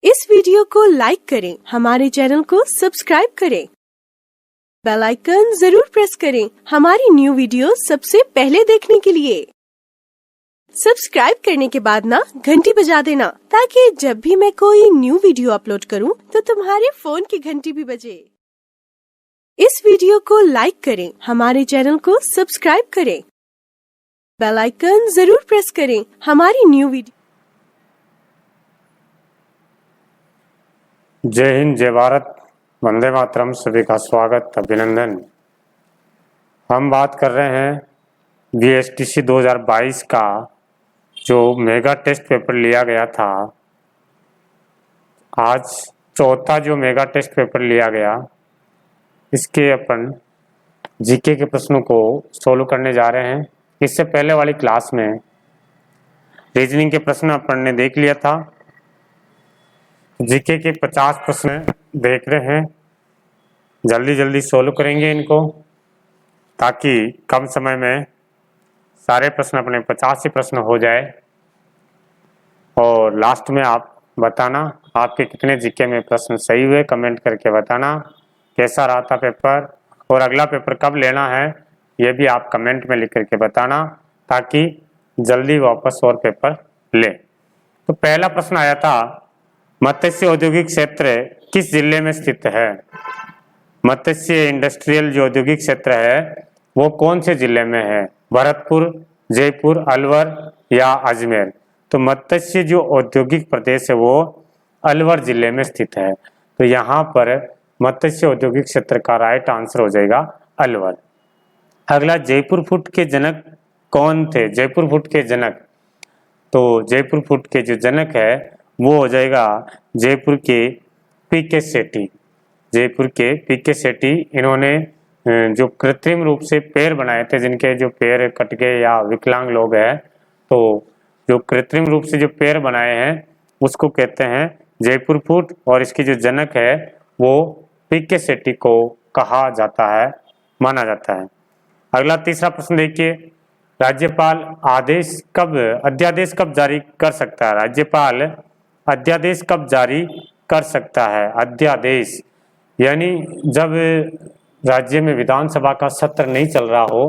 इस वीडियो को लाइक करें, हमारे चैनल को सब्सक्राइब करें, बेल आइकन जरूर प्रेस करें हमारी न्यू वीडियो सबसे पहले देखने के लिए। सब्सक्राइब करने के बाद ना घंटी बजा देना, ताकि जब भी मैं कोई न्यू वीडियो अपलोड करूं तो तुम्हारे फोन की घंटी भी बजे। इस वीडियो को लाइक करें, हमारे चैनल को सब्सक्राइब करें, बेल आइकन जरूर प्रेस करें हमारी न्यू वीडियो। जय हिंद, जय भारत, वंदे मातरम। सभी का स्वागत, अभिनंदन। हम बात कर रहे हैं बीएसटीसी 2022 का जो मेगा टेस्ट पेपर लिया गया था। आज चौथा जो मेगा टेस्ट पेपर लिया गया, इसके अपन जीके के प्रश्नों को सोल्व करने जा रहे हैं। इससे पहले वाली क्लास में रीजनिंग के प्रश्न अपन ने देख लिया था। जीके के 50 प्रश्न देख रहे हैं, जल्दी जल्दी सोल्व करेंगे इनको, ताकि कम समय में सारे प्रश्न अपने 50 ही प्रश्न हो जाए। और लास्ट में आप बताना आपके कितने जीके में प्रश्न सही हुए, कमेंट करके बताना कैसा रहा था पेपर, और अगला पेपर कब लेना है ये भी आप कमेंट में लिख करके बताना, ताकि जल्दी वापस और पेपर लें। तो पहला प्रश्न आया था, मत्स्य औद्योगिक क्षेत्र किस जिले में स्थित है? मत्स्य इंडस्ट्रियल जो औद्योगिक क्षेत्र है वो कौन से जिले में है? भरतपुर, जयपुर, अलवर या अजमेर? तो मत्स्य जो औद्योगिक प्रदेश है वो अलवर जिले में स्थित है। तो यहाँ पर मत्स्य औद्योगिक क्षेत्र का राइट आंसर हो जाएगा अलवर। अगला, जयपुर फूट के जनक कौन थे? जयपुर फूट के जनक, तो जयपुर फूट के जो जनक है वो हो जाएगा जयपुर के पीके सेठी। जयपुर के पीके सेठी, इन्होंने जो कृत्रिम रूप से पैर बनाए थे, जिनके जो पैर कट गए या विकलांग लोग हैं, तो जो कृत्रिम रूप से जो पैर बनाए हैं उसको कहते हैं जयपुर फूट, और इसकी जो जनक है वो पीके सेठी को कहा जाता है, माना जाता है। अगला तीसरा प्रश्न देखिए, राज्यपाल अध्यादेश कब जारी कर सकता है? राज्यपाल अध्यादेश कब जारी कर सकता है? अध्यादेश यानी जब राज्य में विधानसभा का सत्र नहीं चल रहा हो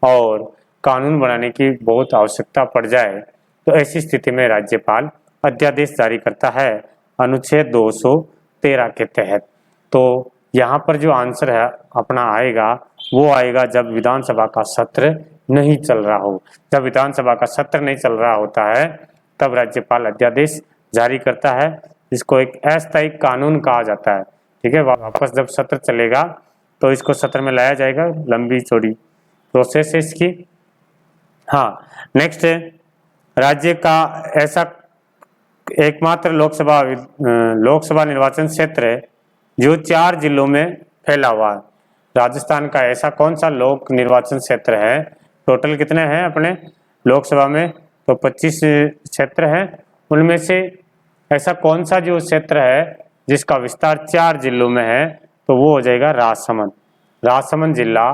और कानून बनाने की बहुत आवश्यकता पड़ जाए, तो ऐसी स्थिति में राज्यपाल अध्यादेश जारी करता है अनुच्छेद 213 के तहत। तो यहाँ पर जो आंसर है अपना आएगा वो आएगा जब विधानसभा का सत्र नहीं चल रहा हो। जब विधानसभा का सत्र नहीं चल रहा होता है तब राज्यपाल अध्यादेश जारी करता है। इसको एक अस्थायी कानून कहा जाता है। ठीक है, वापस जब सत्र चलेगा तो इसको सत्र में लाया जाएगा। लंबी चौड़ी प्रोसेस है इसकी। हाँ, नेक्स्ट है, राज्य का ऐसा एकमात्र लोकसभा निर्वाचन क्षेत्र है जो 4 जिलों में फैला हुआ है। राजस्थान का ऐसा कौन सा लोक निर्वाचन क्षेत्र है? टोटल कितने हैं अपने लोकसभा में? तो 25 क्षेत्र हैं। उनमें से ऐसा कौन सा जो क्षेत्र है जिसका विस्तार 4 जिलों में है? तो वो हो जाएगा राजसमंद। राजसमंद जिला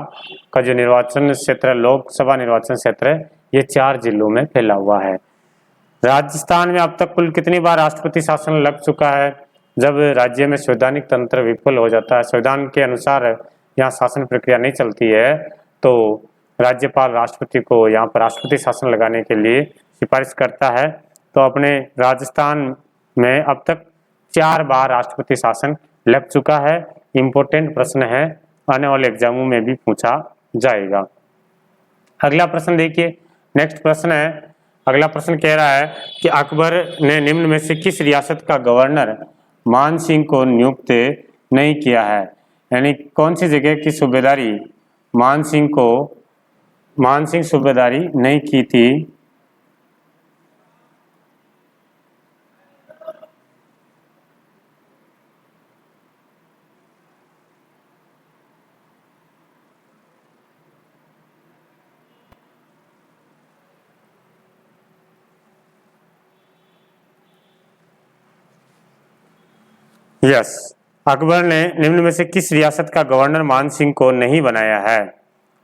का जो निर्वाचन क्षेत्र, लोकसभा निर्वाचन क्षेत्र है, ये 4 जिलों में फैला हुआ है। राजस्थान में अब तक कुल कितनी बार राष्ट्रपति शासन लग चुका है? जब राज्य में संवैधानिक तंत्र विफल हो जाता है, संविधान के अनुसार यहाँ शासन प्रक्रिया नहीं चलती है, तो राज्यपाल राष्ट्रपति को यहाँ पर राष्ट्रपति शासन लगाने के लिए सिफारिश करता है। तो अपने राजस्थान में अब तक 4 बार राष्ट्रपति शासन लग चुका है। इम्पोर्टेंट प्रश्न है, आने वाले एग्जामों में भी पूछा जाएगा। अगला प्रश्न देखिए, नेक्स्ट प्रश्न है, अगला प्रश्न कह रहा है कि अकबर ने निम्न में से किस रियासत का गवर्नर मान सिंह को नियुक्त नहीं किया है? यानी कौन सी जगह की सूबेदारी मान सिंह सूबेदारी नहीं की थी? यस, अकबर ने निम्न में से किस रियासत का गवर्नर मान सिंह को नहीं बनाया है?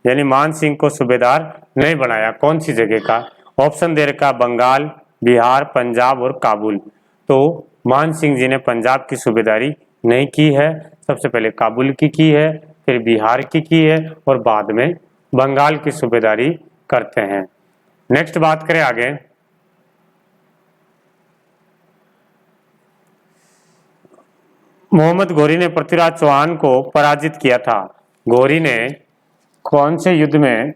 यानी मान सिंह को सूबेदार नहीं बनाया, कौन सी जगह का? ऑप्शन दे रखा, बंगाल, बिहार, पंजाब और काबुल। तो मान सिंह जी ने पंजाब की सूबेदारी नहीं की है। सबसे पहले काबुल की है, फिर बिहार की है और बाद में बंगाल की सूबेदारी करते हैं। नेक्स्ट बात करें आगे, मोहम्मद घोरी ने पृथ्वीराज चौहान को पराजित किया था। घोरी ने कौन से युद्ध में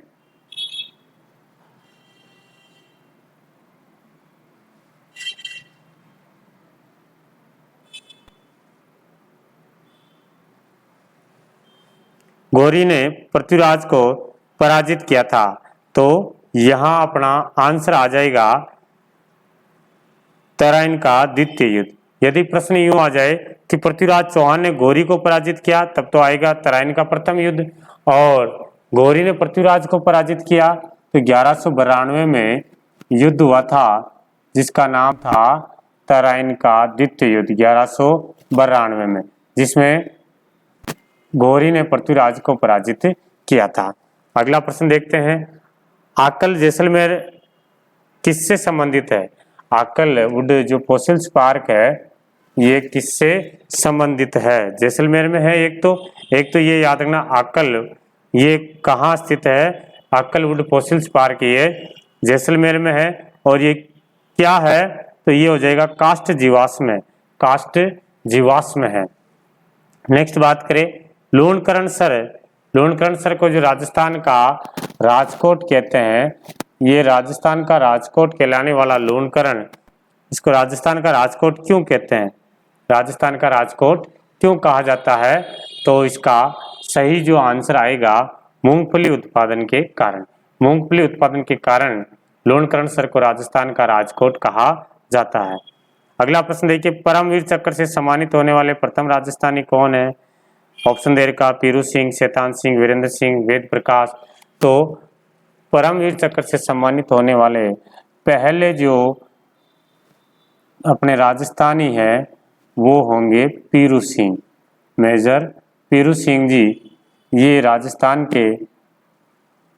घोरी ने पृथ्वीराज को पराजित किया था? तो यहां अपना आंसर आ जाएगा तराइन का द्वितीय युद्ध। यदि प्रश्न यूं आ जाए कि पृथ्वीराज चौहान ने घोरी को पराजित किया, तब तो आएगा तराइन का प्रथम युद्ध, और घोरी ने पृथ्वीराज को पराजित किया तो 1192 में युद्ध हुआ था जिसका नाम था तराइन का द्वितीय युद्ध 1192 में, जिसमें घोरी ने पृथ्वीराज को पराजित किया था। अगला प्रश्न देखते हैं, आकल जैसलमेर किससे संबंधित है? आकलवुड जो फोसिल्स पार्क है ये किससे संबंधित है? जैसलमेर में है। एक तो ये याद रखना, आकल ये कहाँ स्थित है? आकलवुड फोसिल्स पार्क ये जैसलमेर में है। और ये क्या है? तो ये हो जाएगा काष्ठ जीवाश्म है। नेक्स्ट बात करें, लूणकरण को जो राजस्थान का राजकोट कहते हैं, ये राजस्थान का राजकोट कहलाने वाला लूणकरण, इसको राजस्थान का राजकोट क्यों कहते हैं? राजस्थान का राजकोट क्यों कहा जाता है? तो इसका सही जो आंसर आएगा मूंगफली उत्पादन के कारण। मूंगफली उत्पादन के कारण लूणकरण को राजस्थान का राजकोट कहा जाता है। अगला प्रश्न देखिए, परमवीर चक्र से सम्मानित होने वाले प्रथम राजस्थानी कौन है? ऑप्शन दे रखा, पीरू सिंह, शैतान सिंह, वीरेंद्र सिंह, वेद प्रकाश। तो परमवीर चक्र से सम्मानित होने वाले पहले जो अपने राजस्थानी है वो होंगे पीरू सिंह, मेजर पीरू सिंह जी। ये राजस्थान के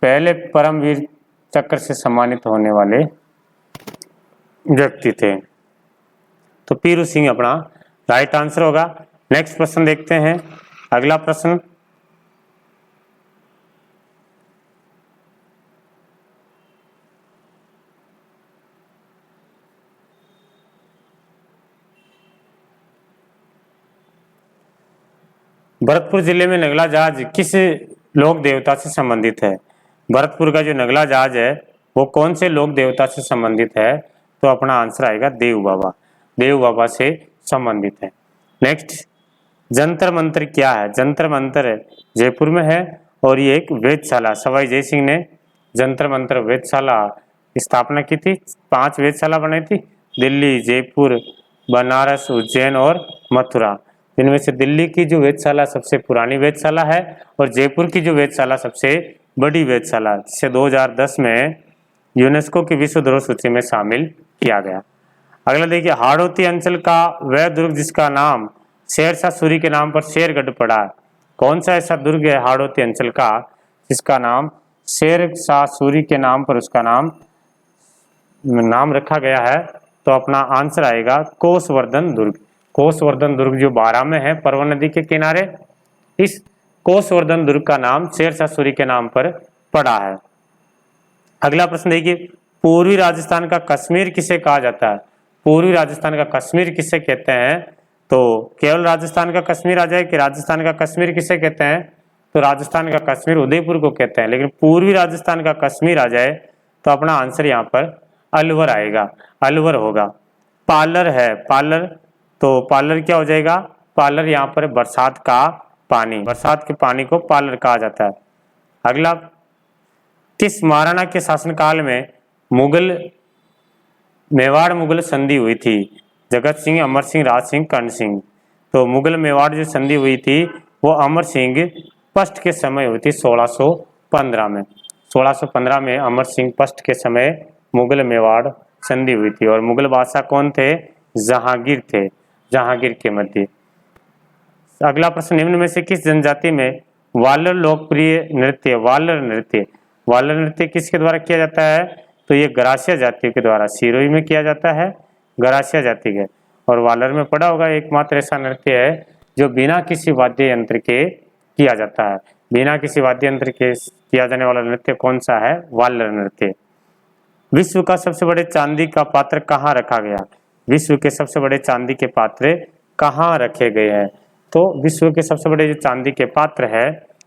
पहले परमवीर चक्र से सम्मानित होने वाले व्यक्ति थे। तो पीरू सिंह अपना राइट आंसर होगा। नेक्स्ट प्रश्न देखते हैं, अगला प्रश्न, भरतपुर जिले में नगला जहाज किस लोक देवता से संबंधित है? भरतपुर का जो नगला जहाज है वो कौन से लोक देवता से संबंधित है? तो अपना आंसर आएगा देव बाबा से संबंधित है। नेक्स्ट, जंतर मंतर क्या है? जंतर मंतर जयपुर में है और ये एक वेधशाला, सवाई जय सिंह ने जंतर मंतर वेधशाला स्थापना की थी। 5 वेधशाला बनाई थी, दिल्ली, जयपुर, बनारस, उज्जैन और मथुरा। इनमें से दिल्ली की जो वेधशाला सबसे पुरानी वेधशाला है और जयपुर की जो वेधशाला सबसे बड़ी वेधशाला, जिसे 2010 में यूनेस्को की विश्व धरोहर सूची में शामिल किया गया। अगला देखिए, हाड़ौती अंचल का वह दुर्ग जिसका नाम शेरशाह सूरी के नाम पर शेरगढ़ पड़ा है, कौन सा ऐसा दुर्ग है हाड़ौती अंचल का जिसका नाम शेरशाह सूरी के नाम पर उसका नाम रखा गया है? तो अपना आंसर आएगा कोसवर्धन दुर्ग। कोसवर्धन दुर्ग जो बारां में है, परवन नदी के किनारे, इस कोसवर्धन दुर्ग का नाम शेरशाह सूरी के नाम पर पड़ा है। अगला प्रश्न देखिए, पूर्वी राजस्थान का कश्मीर किसे कहा जाता है? पूर्वी राजस्थान का कश्मीर किसे कहते हैं? तो केवल राजस्थान का कश्मीर आ जाए कि राजस्थान का कश्मीर किसे कहते हैं? तो राजस्थान का कश्मीर उदयपुर को कहते हैं, लेकिन पूर्वी राजस्थान का कश्मीर आ जाए तो अपना आंसर यहाँ पर अलवर आएगा, अलवर होगा। पालर है, पालर, तो पालर क्या हो जाएगा? पालर यहाँ पर बरसात के पानी को पालर कहा जाता है। अगला, किस महाराणा के शासनकाल में मेवाड़ मुगल संधि हुई थी? जगत सिंह, अमर सिंह, राज सिंह, कर्ण सिंह। तो मुगल मेवाड़ जो संधि हुई थी वो अमर सिंह फर्स्ट के समय हुई थी 1615 में। 1615 में अमर सिंह फर्स्ट के समय मुगल मेवाड़ संधि हुई थी। और मुगल बादशाह कौन थे? जहांगीर थे, जहांगीर के मध्य। अगला प्रश्न, निम्न में से किस जनजाति में वालर लोकप्रिय नृत्य? वालर नृत्य किसके द्वारा किया जाता है? तो ये गरासिया जाति के द्वारा, सिरोही में किया जाता है, गरासिया जाति के। और वालर में पढ़ा होगा, एकमात्र ऐसा नृत्य है जो बिना किसी वाद्य यंत्र के किया जाता है। बिना किसी वाद्य यंत्र के किया जाने वाला नृत्य कौन सा है? वालर नृत्य। विश्व का सबसे बड़े चांदी का पात्र कहाँ रखा गया? विश्व के सबसे बड़े चांदी के पात्र कहाँ रखे गए हैं? तो विश्व के सबसे बड़े जो चांदी के पात्र है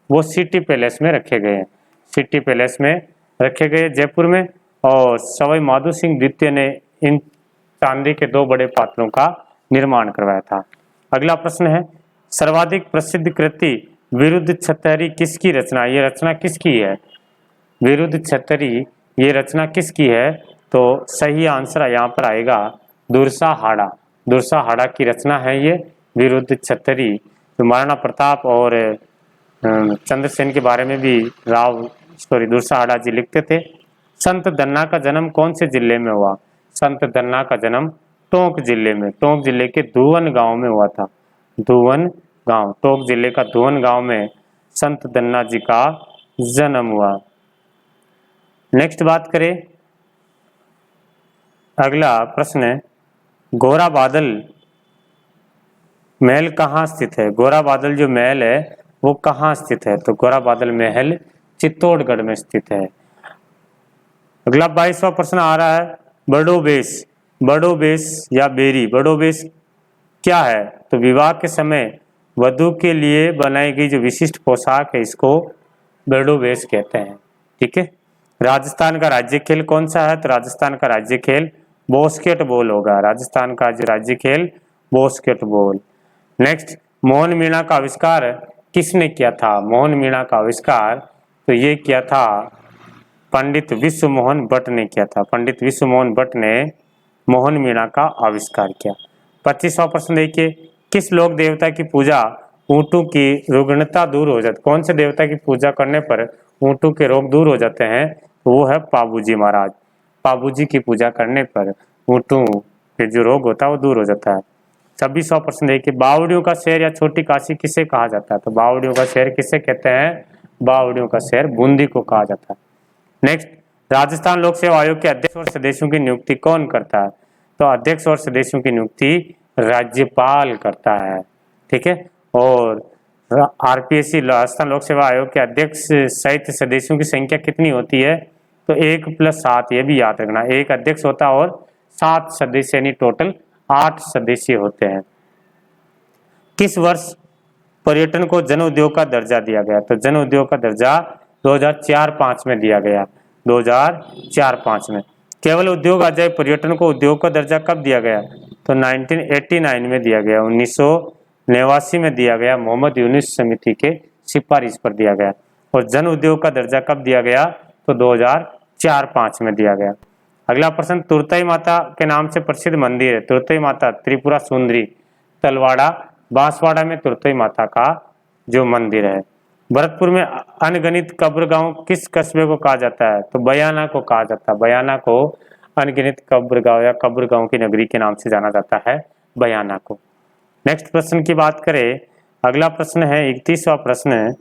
वो सिटी पैलेस में रखे गए हैं। सिटी पैलेस में रखे गए जयपुर में, और सवाई माधो सिंह द्वितीय ने इन चांदी के 2 बड़े पात्रों का निर्माण करवाया था। अगला प्रश्न है, सर्वाधिक प्रसिद्ध कृति विरुद्ध छतरी किसकी रचना? ये रचना किसकी है? विरुद्ध छतरी ये रचना किसकी है? तो सही आंसर यहाँ पर आएगा दुर्सा हाड़ा। दुर्सा हाड़ा की रचना है ये विरुद्ध छतरी। तो महाराणा प्रताप और चंद्रसेन के बारे में भी दुर्सा हाड़ा जी लिखते थे। संत धन्ना का जन्म कौन से जिले में हुआ? संत धन्ना का जन्म टोंक जिले में, टोंक जिले के धुवन गांव में हुआ था। धुवन गांव, टोंक जिले का धुवन गांव में संत धन्ना जी का जन्म हुआ। नेक्स्ट बात करें, अगला प्रश्न है, गोरा बादल महल कहाँ स्थित है? गोरा बादल जो महल है वो कहाँ स्थित है? तो गोरा बादल महल चित्तौड़गढ़ में स्थित है। अगला 22वां प्रश्न आ रहा है, बड़ोबेश। बड़ोबेश या बेरी, बड़ोबेश क्या है? तो विवाह के समय वधू के लिए बनाई गई जो विशिष्ट पोशाक है इसको बड़ोबेश कहते हैं। ठीक है। राजस्थान का राज्य खेल कौन सा है? तो राजस्थान का राज्य खेल बास्केटबॉल होगा। राजस्थान का जो राज्य खेल बास्केटबॉल। नेक्स्ट, मोहन मीणा का आविष्कार किसने किया था? मोहन मीणा का आविष्कार तो ये किया था पंडित विश्व मोहन भट्ट ने किया था। पंडित विश्व मोहन भट्ट ने मोहन मीणा का आविष्कार किया। 25वां प्रश्न देखिए, किस लोक देवता की पूजा ऊँटों की रुग्णता दूर हो जाती? कौन से देवता की पूजा करने पर ऊँटों के रोग दूर हो जाते हैं? तो वो है पाबूजी महाराज। पाबूजी की पूजा करने पर ऊँटों के जो रोग होता है वो दूर हो जाता है। 26वां प्रश्न देखिए, बावड़ियों का शहर या छोटी काशी किसे कहा जाता है? तो बावड़ियों का शहर किसे कहते हैं? बावड़ियों का शहर बूंदी को कहा जाता है। नेक्स्ट, राजस्थान लोक सेवा आयोग के अध्यक्ष और सदस्यों की नियुक्ति कौन करता है? तो अध्यक्ष और सदस्यों की नियुक्ति राज्यपाल करता है। ठीक है। और आरपीएससी राजस्थान लोक सेवा आयोग के अध्यक्ष सहित सदस्यों की संख्या कितनी होती है? तो 1+7, ये भी याद रखना, एक अध्यक्ष होता है और 7 सदस्य, यानी टोटल 8 सदस्य होते हैं। किस वर्ष पर्यटन को जन उद्योग का दर्जा दिया गया? तो जन उद्योग का दर्जा 2004-05 में दिया गया। 2004-05 में। केवल उद्योग आ जाए पर्यटन को उद्योग का दर्जा कब दिया गया? तो 1989 में दिया गया। 1989 में दिया गया, मोहम्मद यूनुस समिति के सिफारिश पर दिया गया। और जन उद्योग का दर्जा कब दिया गया? तो 2004-05 में दिया गया। अगला प्रश्न, तुरतई माता के नाम से प्रसिद्ध मंदिर है। तुरतई माता त्रिपुरा सुंदरी, तलवाड़ा बांसवाड़ा में तुरतई माता का जो मंदिर है। भरतपुर में अनगिनत कब्रगांव किस कस्बे को कहा जाता है? तो बयाना को कहा जाता है। बयाना को अनगिनत कब्रगांव या कब्रगांव की नगरी के नाम से जाना जाता है, बयाना को। नेक्स्ट प्रश्न की बात करें, अगला प्रश्न है 31वां प्रश्न है,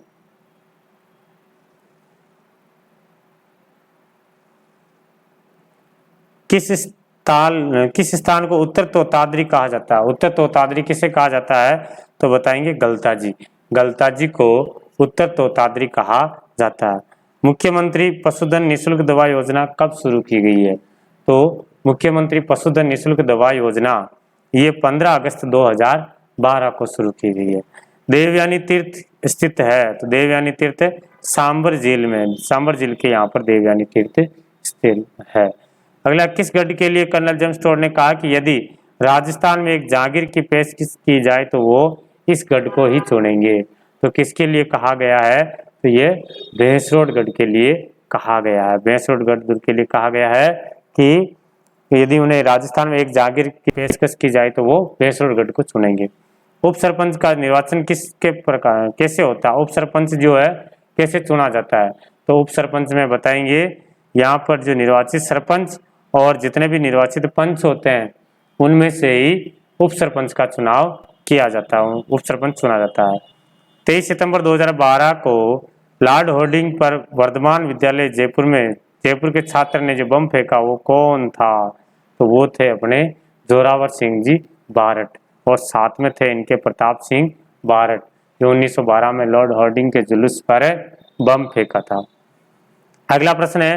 किस स्थान को उत्तर तोताद्री कहा जाता है? उत्तर तोताद्री किसे कहा जाता है? तो बताएंगे गलताजी। गलताजी को उत्तर तोताद्री कहा जाता है। मुख्यमंत्री पशुधन निःशुल्क दवा योजना कब शुरू की गई है? तो मुख्यमंत्री पशुधन निःशुल्क दवा योजना ये 15 अगस्त 2012 को शुरू की गई है। देवयानी तीर्थ स्थित है, तो देवयानी तीर्थ सांबर झील में, सांबर झील के यहाँ पर देवयानी तीर्थ स्थित है। अगला, किस गढ़ के लिए कर्नल जेम्स टोड ने कहा कि यदि राजस्थान में एक जागीर की पेशकश की जाए तो वो इस गढ़ को ही चुनेंगे? तो किसके लिए कहा गया है? तो ये भैंसरोडगढ़ के लिए कहा गया है। भैंसरोडगढ़ के लिए कहा गया है कि यदि उन्हें राजस्थान में एक जागीर की पेशकश की जाए तो वो भैंसरोडगढ़ को चुनेंगे। उप सरपंच का निर्वाचन किसके प्रकार कैसे होता है? उप सरपंच जो है कैसे चुना जाता है? तो उप सरपंच में बताएंगे, यहाँ पर जो निर्वाचित सरपंच और जितने भी निर्वाचित पंच होते हैं उनमें से ही उप सरपंच का चुनाव किया जाता है, उप सरपंच चुना जाता है। 23 सितंबर 2012 को लॉर्ड होर्डिंग पर वर्धमान विद्यालय जयपुर में जयपुर के छात्र ने जो बम फेंका वो कौन था? तो वो थे अपने जोरावर सिंह जी बारट, और साथ में थे इनके प्रताप सिंह बारट, जो 1912 में लॉर्ड हार्डिंग के जुलूस पर बम फेंका था। अगला प्रश्न है,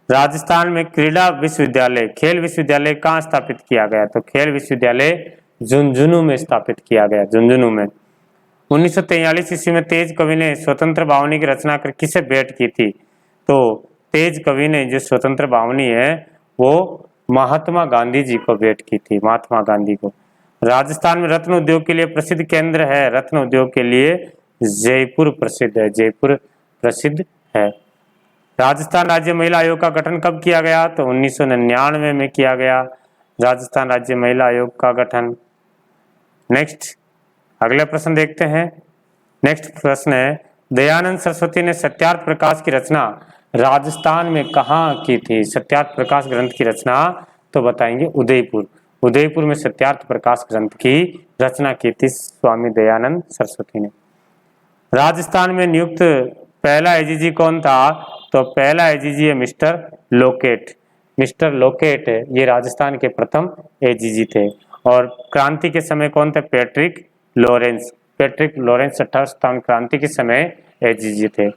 राजस्थान में क्रीड़ा विश्वविद्यालय, खेल विश्वविद्यालय कहाँ स्थापित किया गया? तो खेल विश्वविद्यालय झुंझुनू में स्थापित किया गया, झुंझुनू में। 1943 ईस्वी में तेज कवि ने स्वतंत्र बावनी की रचना कर किसे भेंट की थी? तो तेज कवि ने जो स्वतंत्र बावनी है वो महात्मा गांधी जी को भेंट की थी, महात्मा गांधी को। राजस्थान में रत्न उद्योग के लिए प्रसिद्ध केंद्र है, रत्न उद्योग के लिए जयपुर प्रसिद्ध है, जयपुर प्रसिद्ध है। राजस्थान राज्य महिला आयोग का गठन कब किया गया? तो 1999 में किया गया, राजस्थान राज्य महिला आयोग का गठन। नेक्स्ट अगला प्रश्न देखते हैं। नेक्स्ट प्रश्न है, दयानंद सरस्वती ने सत्यार्थ प्रकाश की रचना राजस्थान में कहाँ की थी? सत्यार्थ प्रकाश ग्रंथ की रचना तो बताएंगे उदयपुर, उदयपुर में सत्यार्थ प्रकाश ग्रंथ की रचना की थी स्वामी दयानंद सरस्वती ने। राजस्थान में नियुक्त पहला एजीजी कौन था? तो पहला एजीजी है मिस्टर लोकेट, मिस्टर लोकेट ये राजस्थान के प्रथम एजीजी थे। और क्रांति के समय कौन थे? पैट्रिक लॉरेंस, पैट्रिक लॉरेंस 1857 क्रांति के समय एजीजी थे।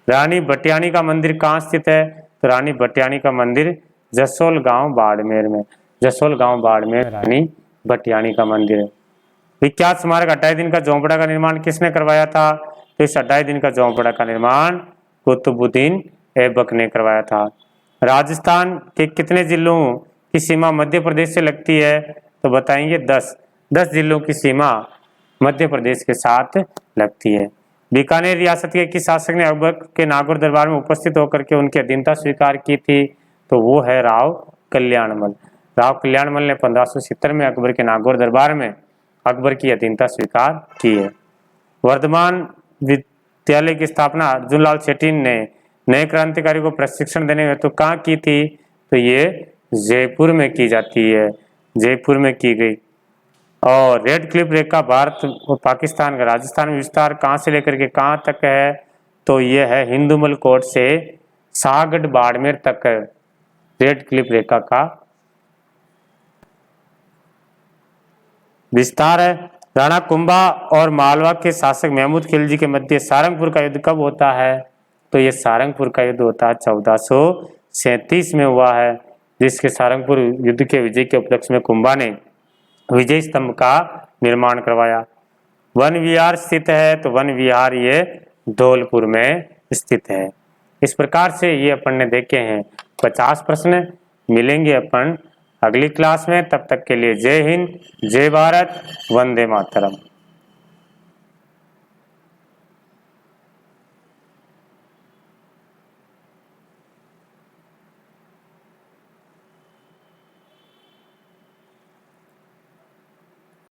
रानी भटियानी का मंदिर कहाँ स्थित है? तो रानी भटियानी का मंदिर जसोल गांव बाड़मेर में, जसोल गांव बाड़मेर रानी भटियानी का मंदिर है। विख्यात स्मारक 28 दिन का झोंपड़ा का निर्माण किसने करवाया था? तो इस 28 दिन का झोंपड़ा का निर्माण कुतुबुद्दीन ऐबक ने करवाया था। राजस्थान के कितने जिलों की सीमा मध्य प्रदेश से लगती है? तो बताएंगे 10 जिलों की सीमा मध्य प्रदेश के साथ लगती है। बीकानेर रियासत के किस शासक ने अकबर के नागौर दरबार में उपस्थित होकर के उनकी अधीनता स्वीकार की थी? तो वो है राव कल्याणमल। राव कल्याणमल ने 1570 में अकबर के नागौर दरबार में अकबर की अधीनता स्वीकार की है। वर्धमान विद्यालय की स्थापना अर्जुन लाल सेठी ने नए क्रांतिकारी को प्रशिक्षण देने हेतु कहाँ की थी? तो ये जयपुर में की जाती है, जयपुर में की गई। और रेड क्लिफ रेखा भारत और पाकिस्तान का राजस्थान में विस्तार कहाँ से लेकर के कहाँ तक है? तो ये है हिंदुमल कोट से सागड बाड़मेर तक है रेड क्लिफ रेखा का विस्तार है। राणा कुंभा और मालवा के शासक महमूद खिलजी के मध्य सारंगपुर का युद्ध कब होता है? तो ये सारंगपुर का युद्ध होता है 1437 में हुआ है, जिसके सारंगपुर युद्ध के विजय के उपलक्ष्य में कुंभा ने विजय स्तंभ का निर्माण करवाया। वन विहार स्थित है? तो वन विहार ये धौलपुर में स्थित है। इस प्रकार से ये अपन ने देखे हैं 50 प्रश्न। मिलेंगे अपन अगली क्लास में, तब तक के लिए जय हिंद, जय भारत, वंदे मातरम।